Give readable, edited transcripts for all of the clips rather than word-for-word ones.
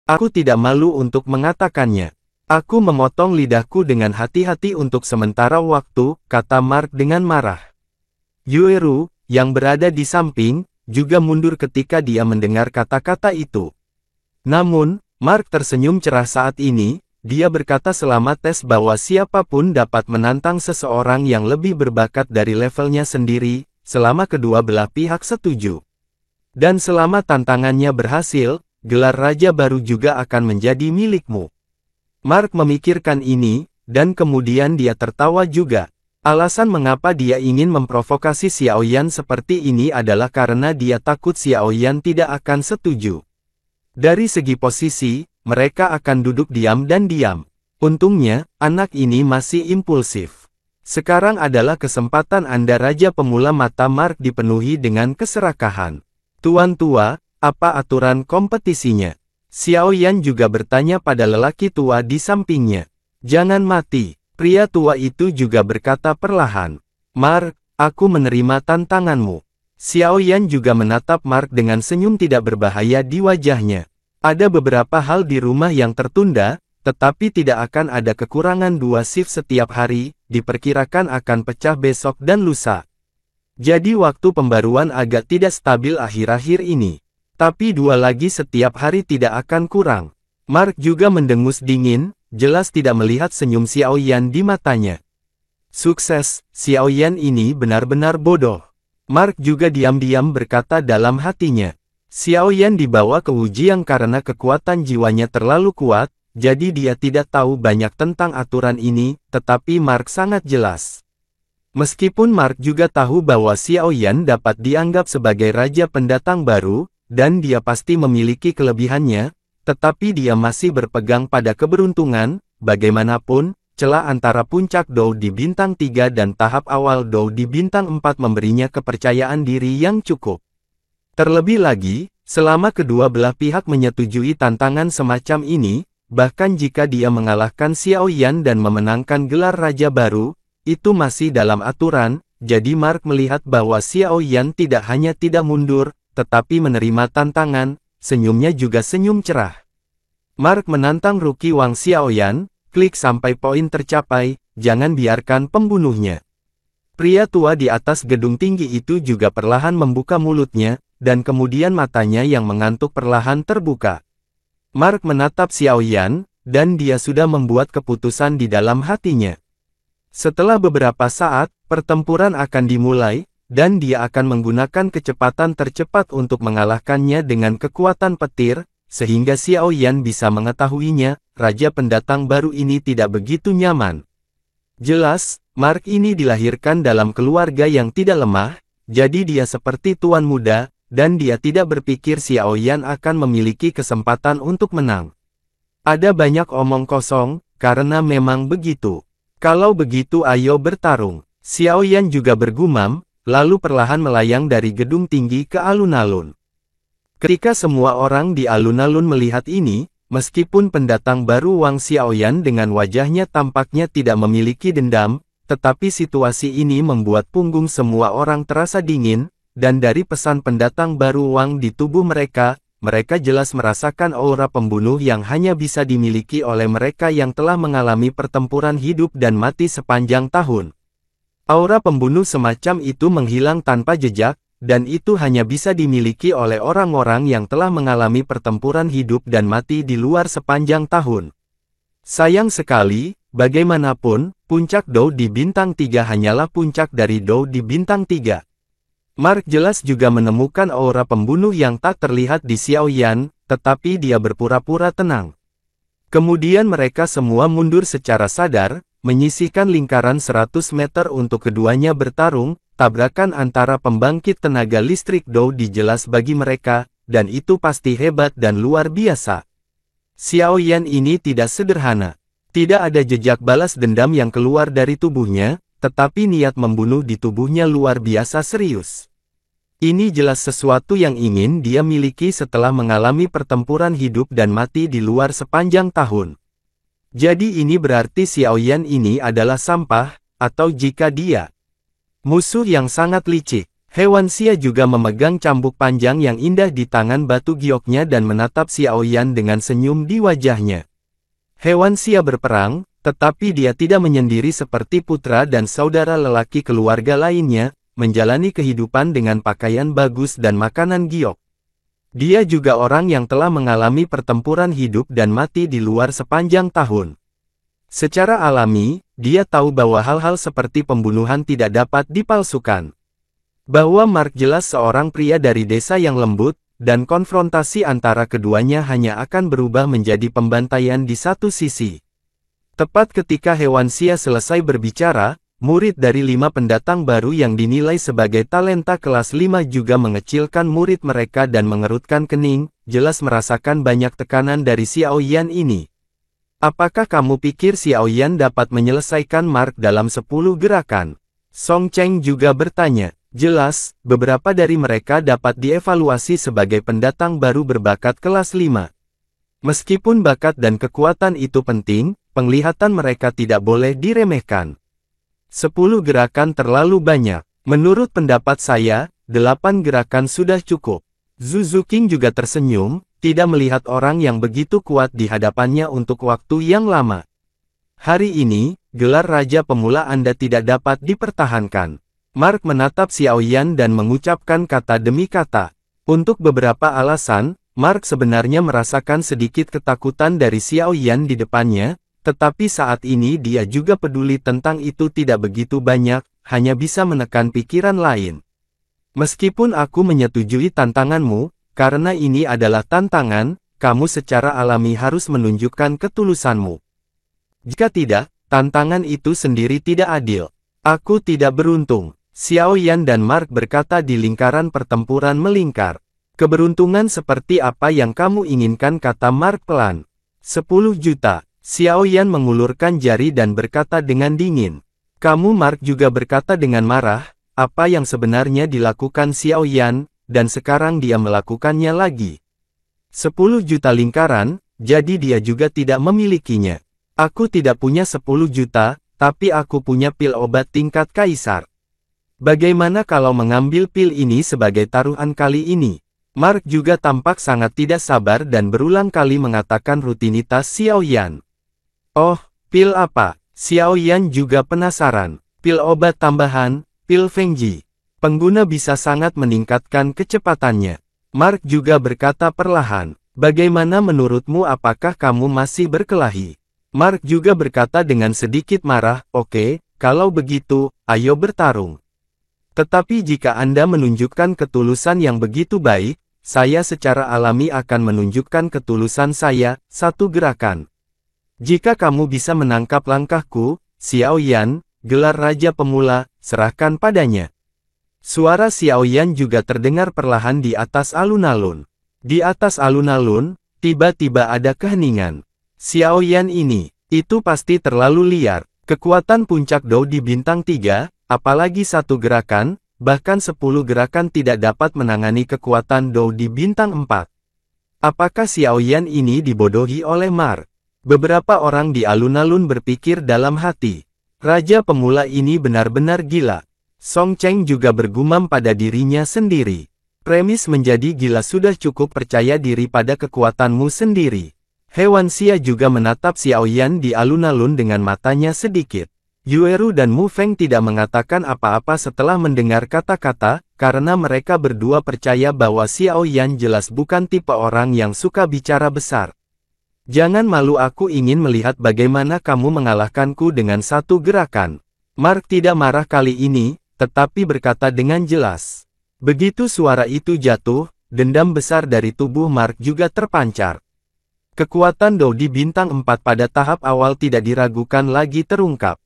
Aku tidak malu untuk mengatakannya. Aku memotong lidahku dengan hati-hati untuk sementara waktu, kata Mark dengan marah. Yueru, yang berada di samping, juga mundur ketika dia mendengar kata-kata itu. Namun, Mark tersenyum cerah saat ini, dia berkata selama tes bahwa siapapun dapat menantang seseorang yang lebih berbakat dari levelnya sendiri, selama kedua belah pihak setuju. Dan selama tantangannya berhasil, gelar raja baru juga akan menjadi milikmu. Mark memikirkan ini, dan kemudian dia tertawa juga. Alasan mengapa dia ingin memprovokasi Xiaoyan seperti ini adalah karena dia takut Xiaoyan tidak akan setuju. Dari segi posisi, mereka akan duduk diam dan diam. Untungnya, anak ini masih impulsif. Sekarang adalah kesempatan Anda Raja Pemula. Mata Mark dipenuhi dengan keserakahan. Tuan tua, apa aturan kompetisinya? Xiaoyan juga bertanya pada lelaki tua di sampingnya. Jangan mati. Pria tua itu juga berkata perlahan. Mark, aku menerima tantanganmu. Xiaoyan juga menatap Mark dengan senyum tidak berbahaya di wajahnya. Ada beberapa hal di rumah yang tertunda, tetapi tidak akan ada kekurangan 2 shift setiap hari, diperkirakan akan pecah besok dan lusa. Jadi waktu pembaruan agak tidak stabil akhir-akhir ini. Tapi 2 lagi setiap hari tidak akan kurang. Mark juga mendengus dingin, jelas tidak melihat senyum Xiaoyan di matanya. Sukses, Xiaoyan ini benar-benar bodoh. Mark juga diam-diam berkata dalam hatinya. Xiaoyan dibawa ke Wujiang karena kekuatan jiwanya terlalu kuat, jadi dia tidak tahu banyak tentang aturan ini, tetapi Mark sangat jelas. Meskipun Mark juga tahu bahwa Xiaoyan dapat dianggap sebagai raja pendatang baru, dan dia pasti memiliki kelebihannya, tetapi dia masih berpegang pada keberuntungan. Bagaimanapun, celah antara puncak Dou di bintang 3 dan tahap awal Dou di bintang 4 memberinya kepercayaan diri yang cukup. Terlebih lagi, selama kedua belah pihak menyetujui tantangan semacam ini, bahkan jika dia mengalahkan Xiaoyan dan memenangkan gelar raja baru, itu masih dalam aturan. Jadi Mark melihat bahwa Xiaoyan tidak hanya tidak mundur, tetapi menerima tantangan. Senyumnya juga senyum cerah. Mark menantang Rookie Wang Xiaoyan, klik sampai poin tercapai, jangan biarkan pembunuhnya. Pria tua di atas gedung tinggi itu juga perlahan membuka mulutnya, dan kemudian matanya yang mengantuk perlahan terbuka. Mark menatap Xiaoyan, dan dia sudah membuat keputusan di dalam hatinya. Setelah beberapa saat, pertempuran akan dimulai, dan dia akan menggunakan kecepatan tercepat untuk mengalahkannya dengan kekuatan petir, sehingga Xiaoyan bisa mengetahuinya, raja pendatang baru ini tidak begitu nyaman. Jelas, Mark ini dilahirkan dalam keluarga yang tidak lemah, jadi dia seperti tuan muda, dan dia tidak berpikir Xiaoyan akan memiliki kesempatan untuk menang. Ada banyak omong kosong, karena memang begitu. Kalau begitu ayo bertarung. Xiaoyan juga bergumam, lalu perlahan melayang dari gedung tinggi ke alun-alun. Ketika semua orang di alun-alun melihat ini, meskipun pendatang baru Wang Xiaoyan dengan wajahnya tampaknya tidak memiliki dendam, tetapi situasi ini membuat punggung semua orang terasa dingin, dan dari pesan pendatang baru Wang di tubuh mereka, mereka jelas merasakan aura pembunuh yang hanya bisa dimiliki oleh mereka yang telah mengalami pertempuran hidup dan mati sepanjang tahun. Aura pembunuh semacam itu menghilang tanpa jejak, dan itu hanya bisa dimiliki oleh orang-orang yang telah mengalami pertempuran hidup dan mati di luar sepanjang tahun. Sayang sekali, bagaimanapun, puncak Dou di bintang 3 hanyalah puncak dari Dou di bintang 3. Mark jelas juga menemukan aura pembunuh yang tak terlihat di Xiaoyan, tetapi dia berpura-pura tenang. Kemudian mereka semua mundur secara sadar, menyisihkan lingkaran 100 meter untuk keduanya bertarung. Tabrakan antara pembangkit tenaga listrik Dou jelas bagi mereka, dan itu pasti hebat dan luar biasa. Xiaoyan ini tidak sederhana. Tidak ada jejak balas dendam yang keluar dari tubuhnya, tetapi niat membunuh di tubuhnya luar biasa serius. Ini jelas sesuatu yang ingin dia miliki setelah mengalami pertempuran hidup dan mati di luar sepanjang tahun. Jadi ini berarti Xiaoyan ini adalah sampah, atau jika dia musuh yang sangat licik. Hewan Xia juga memegang cambuk panjang yang indah di tangan batu gioknya dan menatap Xiao Yan dengan senyum di wajahnya. Hewan Xia berperang, tetapi dia tidak menyendiri seperti putra dan saudara lelaki keluarga lainnya, menjalani kehidupan dengan pakaian bagus dan makanan giok. Dia juga orang yang telah mengalami pertempuran hidup dan mati di luar sepanjang tahun. Secara alami, dia tahu bahwa hal-hal seperti pembunuhan tidak dapat dipalsukan. Bahwa Mark jelas seorang pria dari desa yang lembut, dan konfrontasi antara keduanya hanya akan berubah menjadi pembantaian di satu sisi. Tepat ketika Hewan Xia selesai berbicara, murid dari 5 pendatang baru yang dinilai sebagai talenta kelas 5 juga mengecilkan murid mereka dan mengerutkan kening, jelas merasakan banyak tekanan dari Xiao Yan ini. Apakah kamu pikir Xiao Yan dapat menyelesaikan Mark dalam 10 gerakan? Song Cheng juga bertanya. Jelas, beberapa dari mereka dapat dievaluasi sebagai pendatang baru berbakat kelas 5. Meskipun bakat dan kekuatan itu penting, penglihatan mereka tidak boleh diremehkan. 10 gerakan terlalu banyak. Menurut pendapat saya, 8 gerakan sudah cukup. Zhu Zuqing juga tersenyum, tidak melihat orang yang begitu kuat di hadapannya untuk waktu yang lama. Hari ini, gelar Raja Pemula Anda tidak dapat dipertahankan. Mark menatap Xiao Yan dan mengucapkan kata demi kata. Untuk beberapa alasan, Mark sebenarnya merasakan sedikit ketakutan dari Xiao Yan di depannya, tetapi saat ini dia juga peduli tentang itu tidak begitu banyak, hanya bisa menekan pikiran lain. Meskipun aku menyetujui tantanganmu, karena ini adalah tantangan, kamu secara alami harus menunjukkan ketulusanmu. Jika tidak, tantangan itu sendiri tidak adil. Aku tidak beruntung. Xiao Yan dan Mark berkata di lingkaran pertempuran melingkar. Keberuntungan seperti apa yang kamu inginkan, kata Mark pelan. 10 juta. Xiao Yan mengulurkan jari dan berkata dengan dingin. Kamu? Mark juga berkata dengan marah, apa yang sebenarnya dilakukan Xiao Yan, dan sekarang dia melakukannya lagi. 10 juta lingkaran, jadi dia juga tidak memilikinya. Aku tidak punya 10 juta, tapi aku punya pil obat tingkat kaisar. Bagaimana kalau mengambil pil ini sebagai taruhan kali ini? Mark juga tampak sangat tidak sabar dan berulang kali mengatakan rutinitas Xiao Yan. Oh, pil apa? Xiao Yan juga penasaran. Pil obat tambahan, pil Fengji. Pengguna bisa sangat meningkatkan kecepatannya. Mark juga berkata perlahan. Bagaimana menurutmu, apakah kamu masih berkelahi? Mark juga berkata dengan sedikit marah, oke, kalau begitu, ayo bertarung. Tetapi jika Anda menunjukkan ketulusan yang begitu baik, saya secara alami akan menunjukkan ketulusan saya, 1 gerakan. Jika kamu bisa menangkap langkahku, Xiao Yan, gelar Raja Pemula, serahkan padanya. Suara Xiao Yan juga terdengar perlahan di atas alun-alun. Di atas alun-alun, tiba-tiba ada keheningan. Xiao Yan ini, itu pasti terlalu liar. Kekuatan puncak Dou di bintang 3, apalagi 1 gerakan, bahkan 10 gerakan tidak dapat menangani kekuatan Dou di bintang 4. Apakah Xiao Yan ini dibodohi oleh Mark? Beberapa orang di alun-alun berpikir dalam hati. Raja Pemula ini benar-benar gila. Song Cheng juga bergumam pada dirinya sendiri. Premis menjadi gila sudah cukup percaya diri pada kekuatanmu sendiri. Hewan Xia juga menatap Xiao Yan di alun-alun dengan matanya sedikit. Yueru dan Mu Feng tidak mengatakan apa-apa setelah mendengar kata-kata, karena mereka berdua percaya bahwa Xiao Yan jelas bukan tipe orang yang suka bicara besar. Jangan malu, aku ingin melihat bagaimana kamu mengalahkanku dengan 1 gerakan. Mark tidak marah kali ini, tetapi berkata dengan jelas. Begitu suara itu jatuh, dendam besar dari tubuh Mark juga terpancar. Kekuatan Dou di bintang 4 pada tahap awal tidak diragukan lagi terungkap.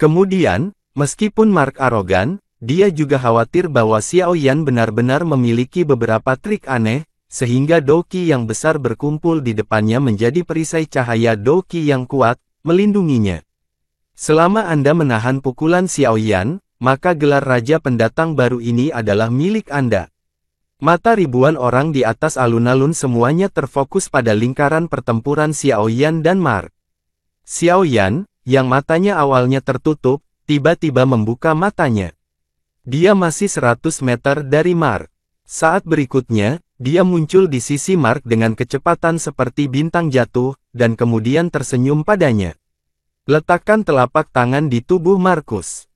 Kemudian, meskipun Mark arogan, dia juga khawatir bahwa Xiao Yan benar-benar memiliki beberapa trik aneh, sehingga Dou Qi yang besar berkumpul di depannya menjadi perisai cahaya Dou Qi yang kuat, melindunginya. Selama Anda menahan pukulan Xiao Yan, maka gelar Raja Pendatang baru ini adalah milik Anda. Mata ribuan orang di atas alun-alun semuanya terfokus pada lingkaran pertempuran Xiao Yan dan Mark. Xiao Yan, yang matanya awalnya tertutup, tiba-tiba membuka matanya. Dia masih 100 meter dari Mark. Saat berikutnya, dia muncul di sisi Mark dengan kecepatan seperti bintang jatuh, dan kemudian tersenyum padanya. Letakkan telapak tangan di tubuh Markus.